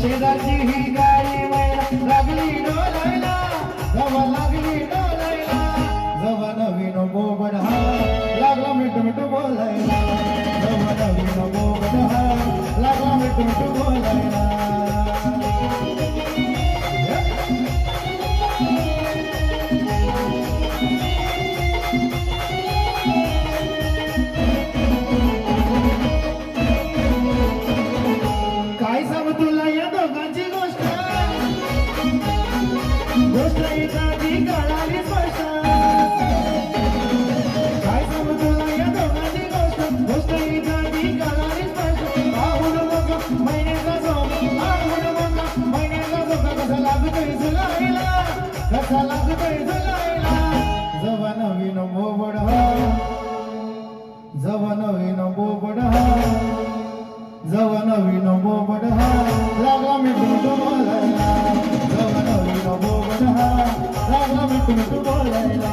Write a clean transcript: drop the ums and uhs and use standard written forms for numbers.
शेजारची ही गाडी मैना लागली डोलायला जवा लागली डोलायला जवा नवीन बोबड हा लागला मिठ मिठ बोलायला जवा नवीन बोबड हा लागला मिठ मिठ बोलायला काय सांगू तुला या दोघांची गोष्ट एखादी कळाली स्पष्ट काय सांगू तुला या दोघांची गोष्ट एखादी कळाली स्पष्ट आहुड बघ महिन्याचा झोका कसा लागतोय झुलायला कसा लागतोय झुलायला जवा नवीन बोबड हा जवा नवीन बोबड हा जवा नवीन बोबड हा लागला मिठ मिठ बोलायला जवा नवीन बोबड हा लागला मिठ मिठ बोलायला